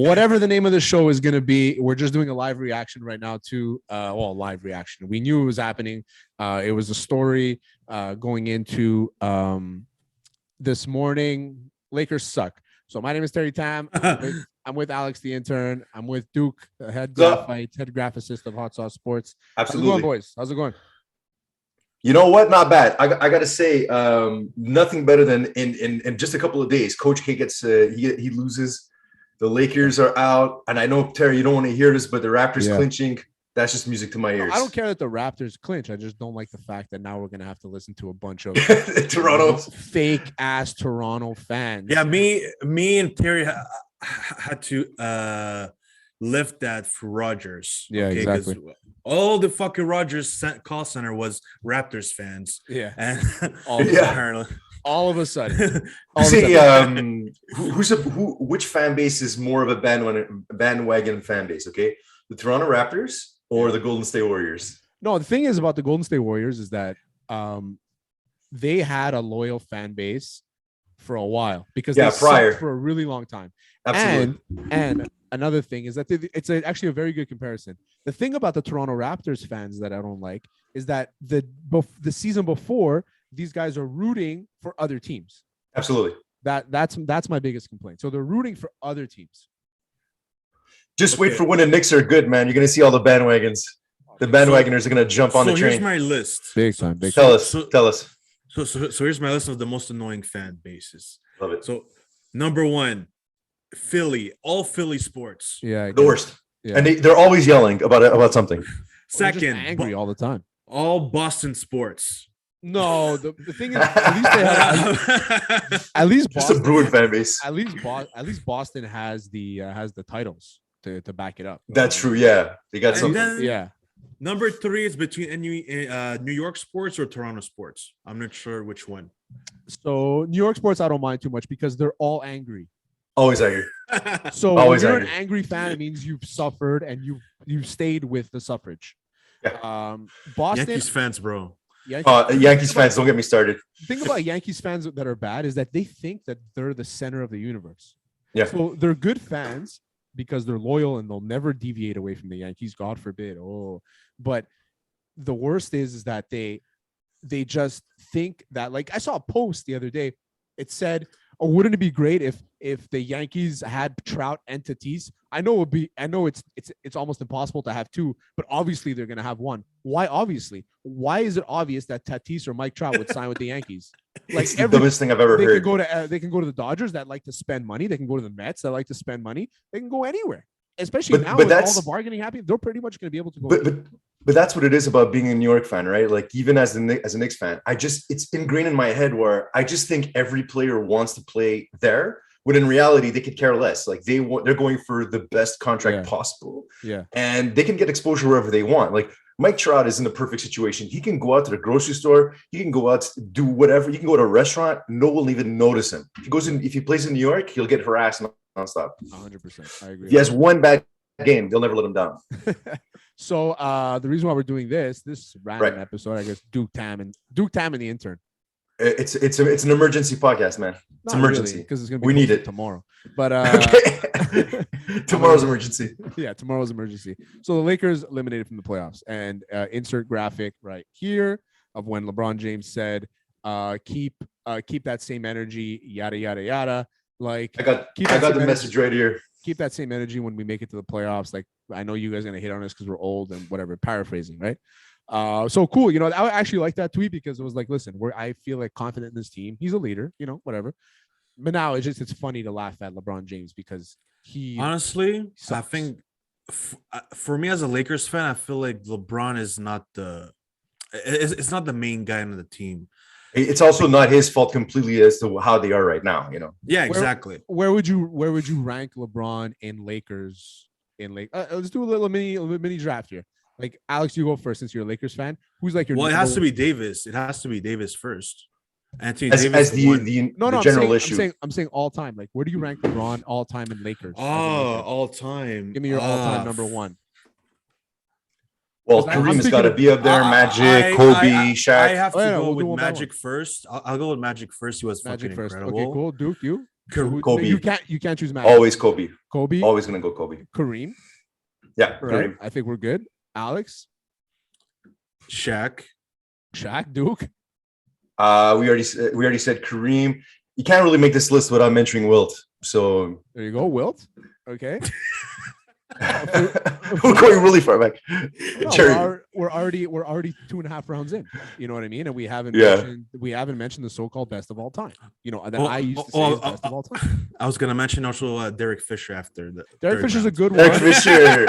whatever the name of the show is going to be, we're just doing a live reaction right now to, live reaction. We knew it was happening. It was a story going into this morning. Lakers suck. So my name is Terry Tam. I'm with Alex, the intern. I'm with Duke, the head graphicist of Hot Sauce Sports. Absolutely. How's it going, boys? How's it going? You know what? Not bad. I got to say, nothing better than in just a couple of days. Coach K gets he loses. The Lakers are out, and I know Terry, you don't want to hear this, but the Raptors clinching. That's just music to my ears. I don't care that the Raptors clinch. I just don't like the fact that now we're gonna have to listen to a bunch of Toronto fake ass Toronto fans. Yeah, me and Terry had to lift that for Rogers. Yeah, exactly. All the fucking Rogers call center was Raptors fans. Yeah, and apparently. All of a sudden. Which fan base is more of a bandwagon fan base? Okay, the Toronto Raptors or the Golden State Warriors? No, the thing is about the Golden State Warriors is that they had a loyal fan base for a while because they sucked for a really long time. Absolutely. And another thing is that it's actually a very good comparison. The thing about the Toronto Raptors fans that I don't like is that the season before, these guys are rooting for other teams. Absolutely. That's my biggest complaint. So they're rooting for other teams. Just wait for when the Knicks are good, man. You're going to see all the bandwagons. The bandwagoners are going to jump on the train. So here's my list. Big time. Tell us. So here's my list of the most annoying fan bases. Love it. So number 1, Philly. All Philly sports. Yeah. The worst. Yeah. And they're always yelling about something. Second, angry all the time. All Boston sports. No, the thing is, at least they have at least Boston, just a Bruin fan base. At least Boston has the titles to back it up. That's true. Yeah, they got something. Yeah. Number 3 is between New York sports or Toronto sports. I'm not sure which one. So New York sports, I don't mind too much because they're all angry. Always angry. So always when you're an angry fan, it means you've suffered and you've stayed with the suffrage. Yeah. Boston Yankees fans, bro. Yankees fans, don't get me started. The thing about Yankees fans that are bad is that they think that they're the center of the universe. Yeah. So they're good fans because they're loyal and they'll never deviate away from the Yankees, God forbid. But the worst is that they just think that, like, I saw a post the other day. It said, "Oh, wouldn't it be great if the Yankees had Trout and Tatis?" I know it's almost impossible to have two, but obviously they're gonna have one. Why? Obviously, why is it obvious that Tatis or Mike Trout would sign with the Yankees? Like, it's the dumbest thing I've ever heard. They can go to the Dodgers that like to spend money. They can go to the Mets that like to spend money. They can go anywhere, especially now with all the bargaining happening. They're pretty much going to be able to go. But that's what it is about being a New York fan, right? Like, even as a Knicks fan, it's ingrained in my head where I just think every player wants to play there, when in reality they could care less. Like, they're going for the best contract possible, and they can get exposure wherever they want. Like, Mike Trout is in the perfect situation. He can go out to the grocery store. He can go out to do whatever. He can go to a restaurant. No one will even notice him. If he plays in New York, he'll get harassed nonstop. 100%. I agree. If he has one bad game, they'll never let him down. So the reason why we're doing this random episode, I guess, Duke Tam and the intern. It's an emergency podcast, man. It's an emergency because it's gonna be we need it tomorrow. But tomorrow's emergency. Yeah, tomorrow's emergency. So the Lakers eliminated from the playoffs, and insert graphic right here of when LeBron James said, "Keep that same energy, yada yada yada." Like, I got the message right here. Keep that same energy when we make it to the playoffs. Like, I know you guys are gonna hate on us because we're old and whatever. Paraphrasing, right? So cool. You know, I actually like that tweet because it was like, listen, I feel like confident in this team. He's a leader, you know, whatever. But now it's funny to laugh at LeBron James because he honestly, I think for me as a Lakers fan, I feel like LeBron is not it's not the main guy on the team. It's also not his fault completely as to how they are right now, you know. Yeah, exactly. Where would you rank LeBron in Lakers? Let's do a little mini draft here. Like, Alex, you go first since you're a Lakers fan. Who's like your? Well, it has to be Davis. It has to be Davis first. Anthony Davis as the general issue. I'm saying all time. Like, where do you rank LeBron all time in Lakers? All time. Give me your all time number one. Well, Kareem's got to be up there. Magic, Kobe, Shaq. I have to go with Magic first. I'll go with Magic first. He was fucking incredible. Okay, cool. Duke, you? So who, Kobe. you can't choose Magic. Always Kobe. Kobe, Always gonna go Kobe. Kareem. Yeah, Right. Kareem. I think we're good. Alex, Shaq. Shaq, Duke. We already said Kareem. You can't really make this list without mentioning Wilt. So There you go, Wilt. Okay. we're going really far back. No, Jerry. we're already 2.5 rounds in. You know what I mean? And we haven't Yeah. mentioned the so-called best of all time. You know, that Oh, I used to say is best of all time. I was gonna mention also Derek Fisher after the. Derek Fisher's a good Derek one. Fisher.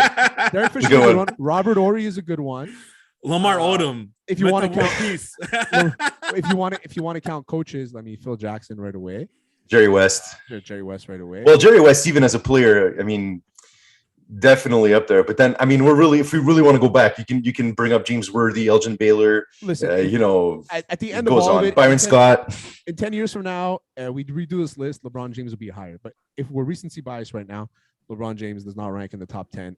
Derek Fisher's a Good good one. one. Robert Ory is a good one. Lamar Odom. If you want to Mental count, peace. if you want to count coaches, I mean Phil Jackson right away. Jerry West. Jerry West right away. Well, Jerry West, even as a player, I mean, definitely up there. But then, I mean, if we really want to go back, you can bring up James Worthy, Elgin Baylor. Listen, at the end of goes all on. of it, Byron Scott. in 10 years from now, we redo this list, LeBron James will be higher. But if we're recency biased right now, LeBron James does not rank in the top 10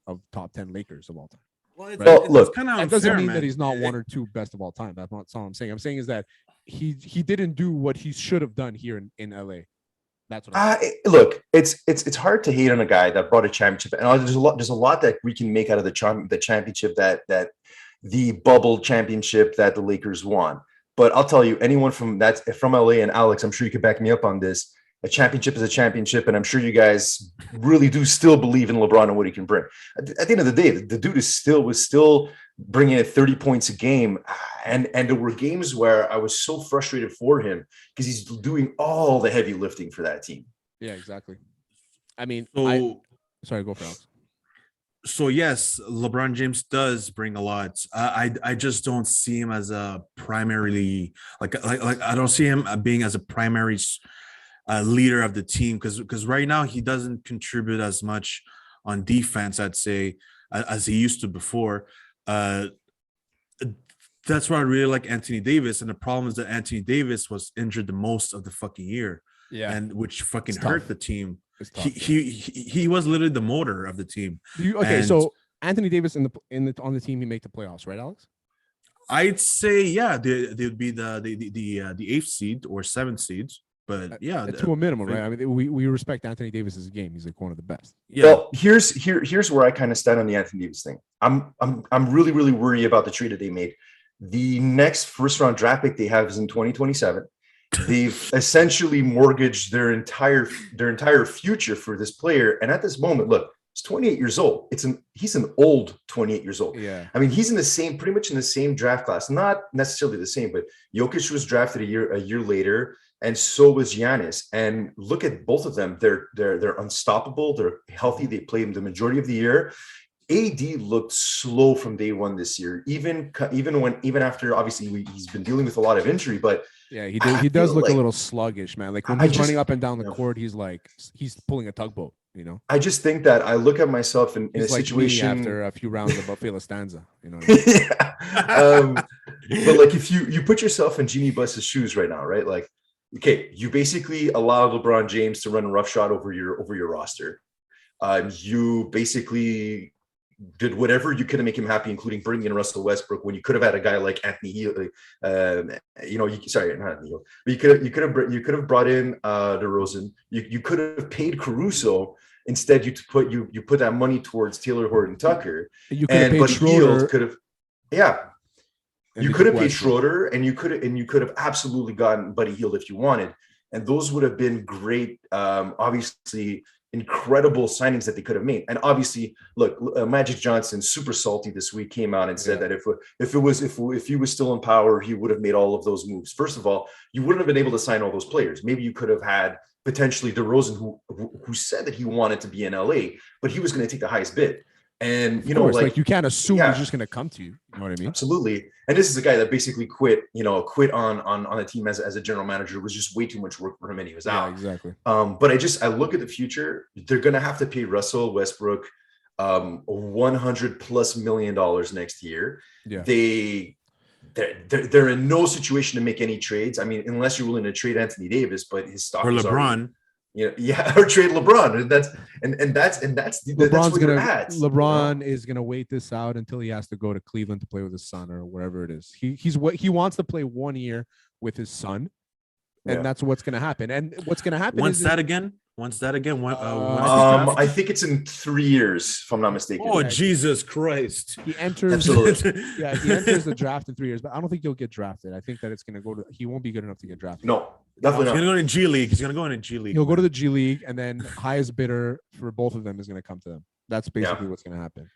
Lakers of all time. Well, look, kind of That doesn't mean that he's not one or two best of all time. That's not all I'm saying. I'm saying is that he didn't do what he should have done here in LA. That's what I'm saying. Look, it's hard to hate on a guy that brought a championship, and there's a lot that we can make out of the championship that the bubble championship that the Lakers won. But I'll tell you, anyone from LA, and Alex, I'm sure you could back me up on this. A championship is a championship, and I'm sure you guys really do still believe in LeBron and what he can bring. At the end of the day, the dude was still bringing in 30 points a game, and there were games where I was so frustrated for him because he's doing all the heavy lifting for that team. Yeah, exactly. I mean, sorry, go for Alex. So yes, LeBron James does bring a lot. I just don't see him as a primarily like I don't see him being as a primary leader of the team because right now he doesn't contribute as much on defense, I'd say, as he used to before. That's why I really like Anthony Davis, and the problem is that Anthony Davis was injured the most of the fucking year, and which fucking hurt the team. He was literally the motor of the team. So Anthony Davis on the team, he make the playoffs, right, Alex? I'd say they'd be the 8th seed or 7th seed. But yeah, to a minimum, right? I mean, we respect Anthony Davis's game. He's like one of the best. Yeah. Well, here's where I kind of stand on the Anthony Davis thing. I'm really worried about the trade that they made. The next first round draft pick they have is in 2027. They've essentially mortgaged their entire future for this player. And at this moment, look, he's 28 years old. He's an old 28 years old. Yeah. I mean, he's pretty much in the same draft class. Not necessarily the same, but Jokic was drafted a year later. And so was Giannis. And look at both of them. They're unstoppable. They're healthy. They played the majority of the year. AD looked slow from day one this year. Even after obviously he's been dealing with a lot of injury, but yeah, he does look a little sluggish, man. Like when he's running up and down the court, he's pulling a tugboat. You know. I just think that I look at myself in a situation after a few rounds of Buffalo Stanza. You know. What I mean? Yeah. But like if you put yourself in Jeannie Buss's shoes right now, right? Like, okay, you basically allow LeBron James to run a roughshod over your roster. You basically did whatever you could to make him happy, including bringing in Russell Westbrook when you could have had a guy like Anthony Hill. Not Anthony Hill, but you could have brought in DeRozan. You could have paid Caruso. Instead, you put that money towards Taylor Horton Tucker. You could have paid Schroeder. You could have paid Schroeder, and you could have absolutely gotten Buddy Hield if you wanted, and those would have been great. Obviously, incredible signings that they could have made. And obviously, look, Magic Johnson, super salty this week, came out and said that if he was still in power, he would have made all of those moves. First of all, you wouldn't have been able to sign all those players. Maybe you could have had potentially DeRozan, who said that he wanted to be in LA, but he was going to take the highest bid. And like you can't assume he's just going to come to you. You know what I mean? Absolutely. And this is a guy that basically quit on the team as a general manager. It was just way too much work for him, and he was out. Exactly. But I look at the future. They're going to have to pay Russell Westbrook $100+ million next year. Yeah. They're in no situation to make any trades. I mean, unless you're willing to trade Anthony Davis, but his stock or is LeBron. Or trade LeBron, and that's LeBron is gonna wait this out until he has to go to Cleveland to play with his son or wherever it is. He wants to play 1 year with his son, and that's what's going to happen. And what's going to happen Once is that again. When is I think the I think it's in 3 years, if I'm not mistaken. Oh, Jesus Christ. he enters. Absolutely. Yeah, he enters the draft in 3 years, but I don't think he'll get drafted. I think that it's going to go to. He won't be good enough to get drafted. No, definitely He's not. gonna go in G League. He's gonna go in a G League. He'll go to the G League, and then highest bidder for both of them is going to come to them. That's basically what's going to happen,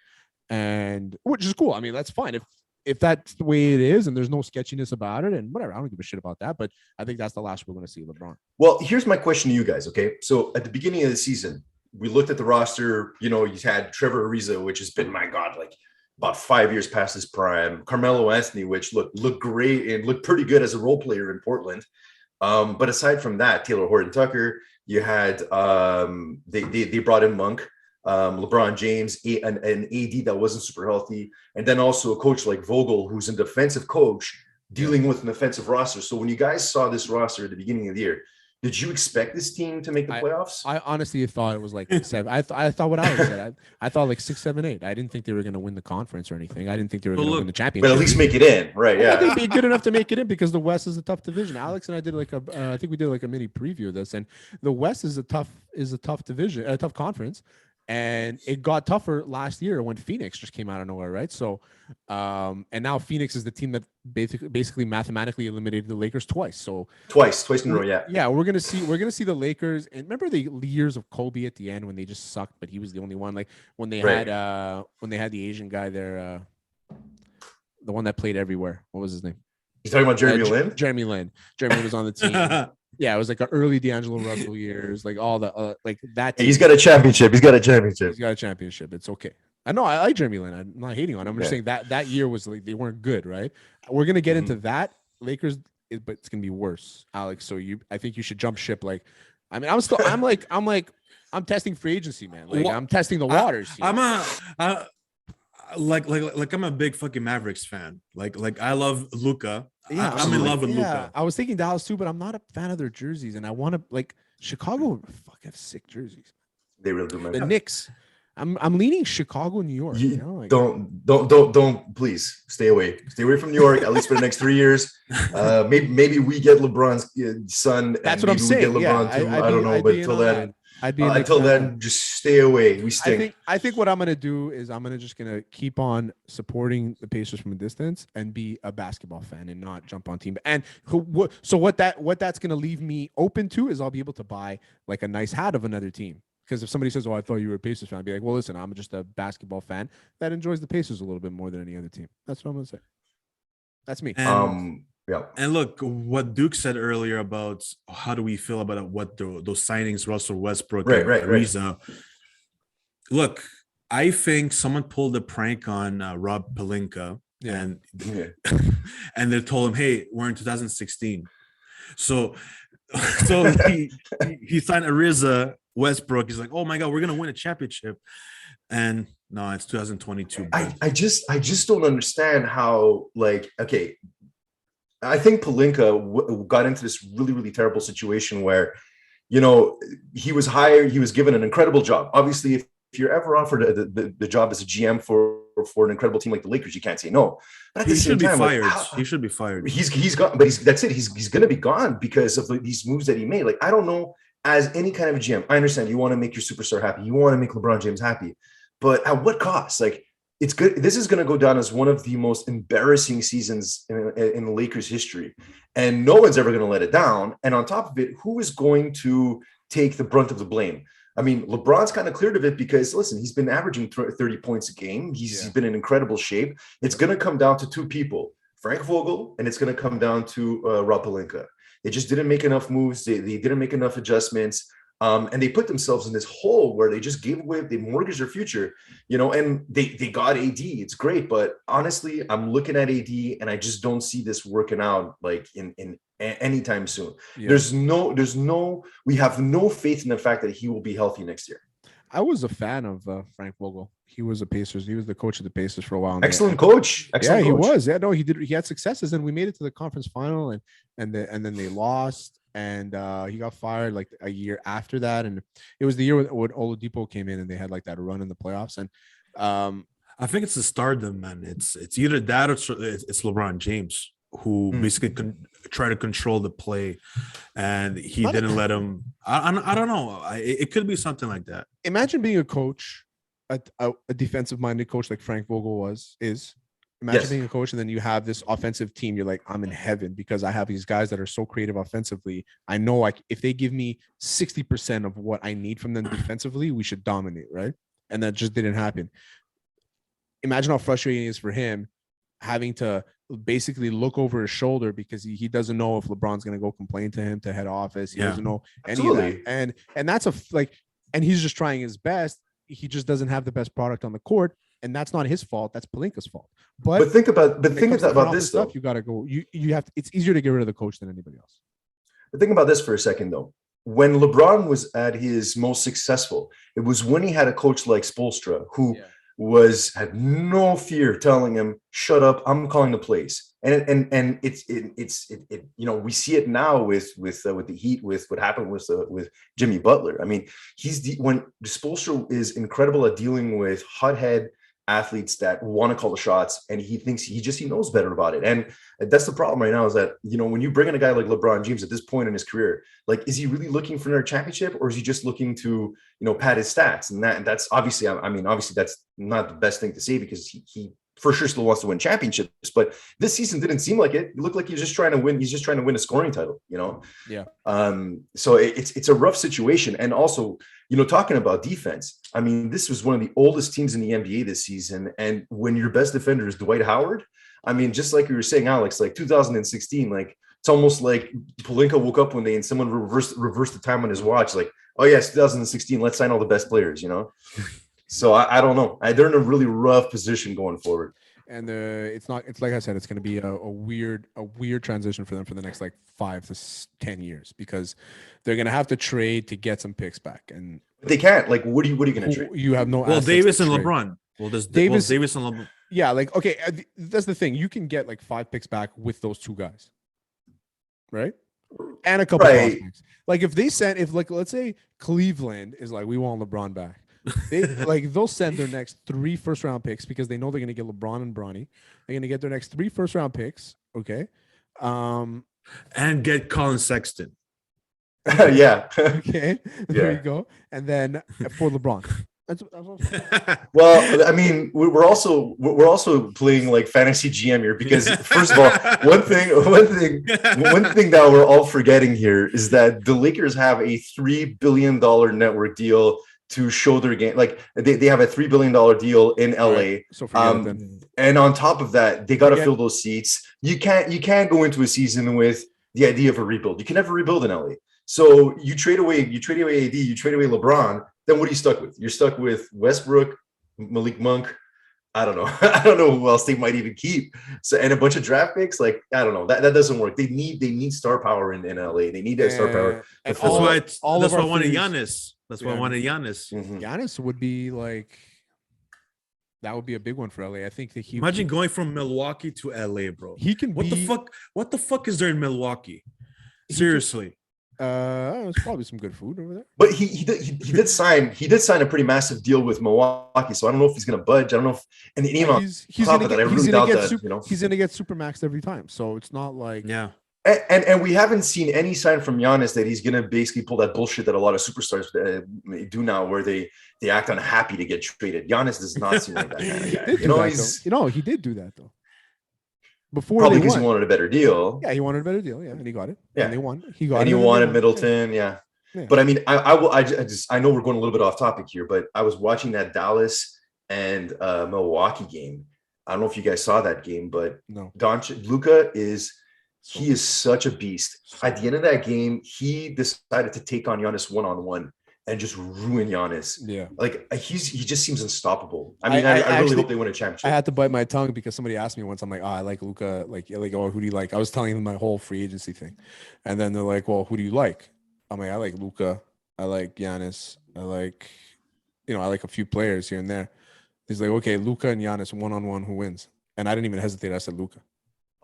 and which is cool. I mean, that's fine if that's the way it is, and there's no sketchiness about it, and whatever. I don't give a shit about that. But I think that's the last we're going to see LeBron. Well, here's my question to you guys. Okay, so at the beginning of the season, we looked at the roster. You know, you had Trevor Ariza, which has been, my God, like about 5 years past his prime. Carmelo Anthony, which looked great and looked pretty good as a role player in Portland. But aside from that, Taylor Horton Tucker, you had they brought in Monk, LeBron James, an AD that wasn't super healthy, and then also a coach like Vogel, who's a defensive coach dealing with an offensive roster. So when you guys saw this roster at the beginning of the year, did you expect this team to make the playoffs? I honestly thought it was like 7. I thought what I said. I thought like 6, 7, 8. I didn't think they were going to win the conference or anything. I didn't think they were going to win the championship. But at least make it in, right? Yeah, I think they'd be good enough to make it in because the West is a tough division. Alex and I did like I think we did like a mini preview of this, and the West is a tough division, a tough conference. And it got tougher last year when Phoenix just came out of nowhere, right? So, and now Phoenix is the team that basically mathematically eliminated the Lakers twice. So twice in a row, yeah. We're gonna see the Lakers, and remember the years of Kobe at the end when they just sucked, but he was the only one. Like when they had the Asian guy there, the one that played everywhere. What was his name? You're talking about Jeremy Lin? Jeremy Lin was on the team. Yeah, it was like an early D'Angelo Russell years, like all the like that. He's got a championship. He's got a championship. It's okay. I know I like Jeremy Lin. I'm not hating on him. I'm just saying that year was like they weren't good, right? We're gonna get into that Lakers, but it's gonna be worse, Alex. So I think you should jump ship. Like, I mean, I'm testing free agency, man. Like I'm testing the waters. I'm a big fucking Mavericks fan. Like I love Luka. Yeah, I'm in love with Luka. I was thinking Dallas too, but I'm not a fan of their jerseys, and I want to like Chicago. Fuck, have sick jerseys. They really do. The Knicks. I'm leaning Chicago, New York. You know, like, don't please stay away from New York at least for the next 3 years. Maybe we get LeBron's son. That's what I'm saying. We get LeBron too. I don't know, but until then. Until then, just stay away. We stink. I think what I'm gonna do is I'm gonna keep on supporting the Pacers from a distance and be a basketball fan and not jump on team. And so what that's gonna leave me open to is I'll be able to buy like a nice hat of another team. Because if somebody says, "Oh, I thought you were a Pacers fan," I'd be like, "Well, listen, I'm just a basketball fan that enjoys the Pacers a little bit more than any other team." That's what I'm gonna say. That's me. Yeah. And look, what Duke said earlier about how do we feel about what those signings, Russell Westbrook, and Ariza. Look, I think someone pulled a prank on Rob Pelinka, and they told him, "Hey, we're in 2016." So he signed Ariza, Westbrook. He's like, "Oh my God, we're gonna win a championship," and no, it's 2022. I just don't understand how, like, okay. I think Pelinka got into this really, really terrible situation where, you know, he was hired, he was given an incredible job. Obviously, if you're ever offered the job as a GM for an incredible team like the Lakers, you can't say no. But at the same time, he should be fired. He's gone, but that's it. He's going to be gone because of these moves that he made. Like, I don't know, as any kind of a GM, I understand you want to make your superstar happy, you want to make LeBron James happy, but at what cost? Like, it's good. This is going to go down as one of the most embarrassing seasons in the Lakers history, and no one's ever going to let it down. And on top of it, who is going to take the brunt of the blame? I mean, LeBron's kind of cleared of it because, listen, he's been averaging 30 points a game. He's been in incredible shape. It's going to come down to two people, Frank Vogel, and it's going to come down to Rob Pelinka. They just didn't make enough moves. They didn't make enough adjustments. And they put themselves in this hole where they just gave away, they mortgaged their future, you know, and they got AD. It's great. But honestly, I'm looking at AD and I just don't see this working out like in anytime soon. Yeah. We have no faith in the fact that he will be healthy next year. I was a fan of Frank Vogel. He was a Pacers. He was the coach of the Pacers for a while. Excellent coach. He was. Yeah, no, he did. He had successes, and we made it to the conference final, and then they lost, and he got fired like a year after that, and it was the year when Oladipo came in, and they had like that run in the playoffs, and I think it's the stardom, man. It's either that or it's LeBron James. who basically try to control the play, and he didn't let him. I don't know. It could be something like that. Imagine being a coach, a defensive-minded coach like Frank Vogel is. Imagine being a coach and then you have this offensive team. You're like, I'm in heaven because I have these guys that are so creative offensively. I know like if they give me 60% of what I need from them defensively, we should dominate, right? And that just didn't happen. Imagine how frustrating it is for him having to basically look over his shoulder because he doesn't know if LeBron's going to go complain to him to head office. He doesn't know any of that. And that's and he's just trying his best. He just doesn't have the best product on the court. And that's not his fault. That's Pelinka's fault. But think about this stuff, though. you gotta go. You have to, it's easier to get rid of the coach than anybody else. But think about this for a second though. When LeBron was at his most successful, it was when he had a coach like Spoelstra who had no fear telling him, "Shut up, I'm calling the plays." And it's you know, we see it now with the Heat, with what happened with Jimmy Butler. I mean, when Spoelstra is incredible at dealing with hothead athletes that want to call the shots, and he thinks he knows better about it. And that's the problem right now, is that, you know, when you bring in a guy like LeBron James at this point in his career, like, is he really looking for another championship, or is he just looking to, you know, pad his stats? And that's obviously, I mean, obviously that's not the best thing to say, because he for sure still wants to win championships, but this season didn't seem like it. It looked like he's just trying to win. He's just trying to win a scoring title, you know? Yeah. So it's a rough situation. And also, you know, talking about defense, I mean, this was one of the oldest teams in the NBA this season. And when your best defender is Dwight Howard, I mean, just like you were saying, Alex, like 2016, like it's almost like Pelinka woke up one day and someone reversed the time on his watch. Like, oh yes, 2016, let's sign all the best players, you know? So I don't know. They're in a really rough position going forward. And it's like I said, it's going to be a weird transition for them for the next like 5 to 10 years, because they're going to have to trade to get some picks back. And they can't. Like, what are you going to trade? You have no. Well, Davis and LeBron. Davis and LeBron. Yeah, like, okay, that's the thing. You can get like 5 picks back with those 2 guys, right? And a couple prospects. Like let's say Cleveland is like, we want LeBron back. They'll send their next 3 first-round picks, because they know they're going to get LeBron and Bronny. They're going to get their next 3 first-round picks, okay? And get Colin Sexton. Yeah. Okay. There you go. And then for LeBron. That's Well, I mean, we're also playing like fantasy GM here, because first of all, one thing that we're all forgetting here is that the Lakers have a $3 billion network deal to show their game. Like they have a $3 billion deal in LA. Right. So and on top of that, they got to fill those seats. You can't go into a season with the idea of a rebuild. You can never rebuild in LA. So you trade away AD, you trade away LeBron. Then what are you stuck with? You're stuck with Westbrook, Malik Monk. I don't know. I don't know who else they might even keep. So, and a bunch of draft picks. Like, I don't know. That doesn't work. They need star power in LA. They need that star power. That's why I wanted Giannis. That's why I wanted Giannis. Mm-hmm. Giannis would be like, that would be a big one for LA. I think that imagine going from Milwaukee to LA, bro. He can. What the fuck is there in Milwaukee? Seriously. There's probably some good food over there. But he did sign a pretty massive deal with Milwaukee. So I don't know if he's gonna budge. I don't know if, and even he's gonna get supermaxed every time. So it's not like And we haven't seen any sign from Giannis that he's going to basically pull that bullshit that a lot of superstars do now, where they act unhappy to get traded. Giannis does not seem like that kind of guy. He did do that though. Before probably because he wanted a better deal. Yeah, he wanted a better deal. Yeah, and he got it. Yeah, and they won. He got and it. And he wanted Middleton. Yeah. But I mean, I know we're going a little bit off topic here, but I was watching that Dallas and Milwaukee game. I don't know if you guys saw that game, but no. Luka is such a beast. At the end of that game, he decided to take on Giannis one-on-one and just ruin Giannis. Yeah. Like he just seems unstoppable. I mean, I really hope they win a championship. I had to bite my tongue because somebody asked me once, I'm like, I like Luka. Like, oh, who do you like? I was telling them my whole free agency thing. And then they're like, well, who do you like? I'm like, I like Luka. I like Giannis. I like a few players here and there. He's like, okay, Luka and Giannis one-on-one, who wins? And I didn't even hesitate. I said Luka.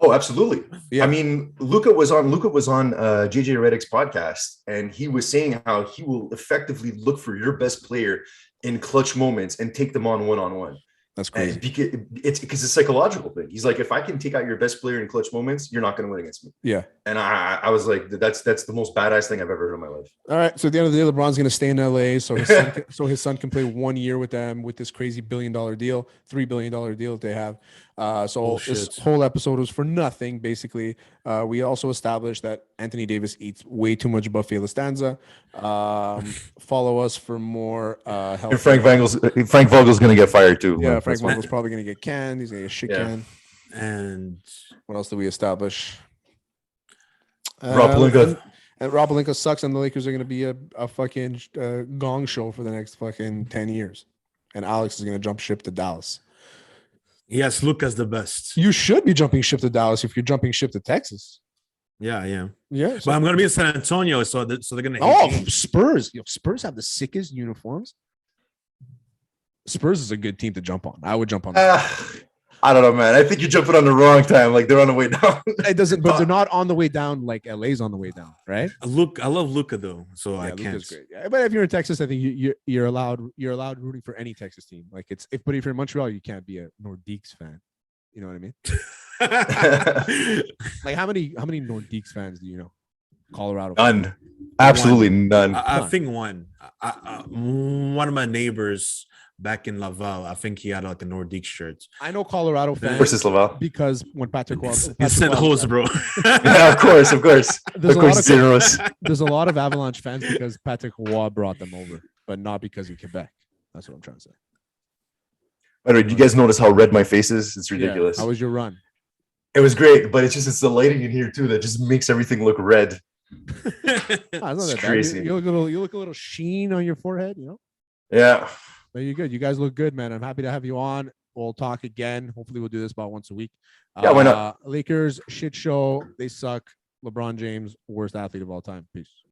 Oh, absolutely. Yeah. I mean, Luka was on JJ Redick's podcast, and he was saying how he will effectively look for your best player in clutch moments and take them on one-on-one. That's And crazy. it's because it's a psychological thing. He's like, if I can take out your best player in clutch moments, you're not going to win against me. Yeah. And I was like, that's the most badass thing I've ever heard in my life. All right. So at the end of the day, LeBron's going to stay in LA, so his son can play 1 year with them with this crazy $1 billion deal, $3 billion deal that they have. So this Bullshit. whole episode was for nothing. Basically, we also established that Anthony Davis eats way too much buffet Lufthansa. Follow us for more help. And Frank Vogel's going to get fired too. Yeah, Like, Frank that's what- Vogel's probably going to get canned. He's going to get shit Yeah. canned. And What else did we establish? Rob Pelinka. And Rob Pelinka sucks, and the Lakers are going to be a fucking gong show for the next fucking 10 years. And Alex is going to jump ship to Dallas. yes, Luka's the best. You should be jumping ship to Dallas if you're jumping ship to Texas. Yeah, yeah. Yeah. But I'm gonna be in San Antonio, so they're gonna. Oh, hate me. Spurs. Yo, Spurs have the sickest uniforms. Spurs is a good team to jump on. I would jump on. I don't know, man. I think you're jumping on the wrong time. Like they're on the way down. It doesn't, but they're not on the way down like LA's on the way down, right? I love Luka though, so I Yeah, can't. Luka's great. Yeah, but if you're in Texas, I think you're allowed rooting for any Texas team. Like but if you're in Montreal, you can't be a Nordiques fan. You know what I mean? Like how many Nordiques fans do you know? Colorado. None. Absolutely none. I think one. One of my neighbors back in Laval, I think he had like a Nordique shirt. I know Colorado fans Versus Laval. because when Patrick Waugh, It's St. Jose, bro. Yeah, of course. There's Of course, it's St. Louis. there's a lot of Avalanche fans because Patrick Waugh brought them over, but not because of Quebec. That's what I'm trying to say. By the way, do you guys notice how red my face is? It's ridiculous. Yeah. How was your run? It was great, but it's the lighting in here too that just makes everything look red. It's not It's that bad. crazy. You look a little sheen on your forehead, you know. Yeah. But you're good. You guys look good, man. I'm happy to have you on. We'll talk again. Hopefully, we'll do this about once a week. Yeah, why not? Lakers shit show. They suck. LeBron James, worst athlete of all time. Peace.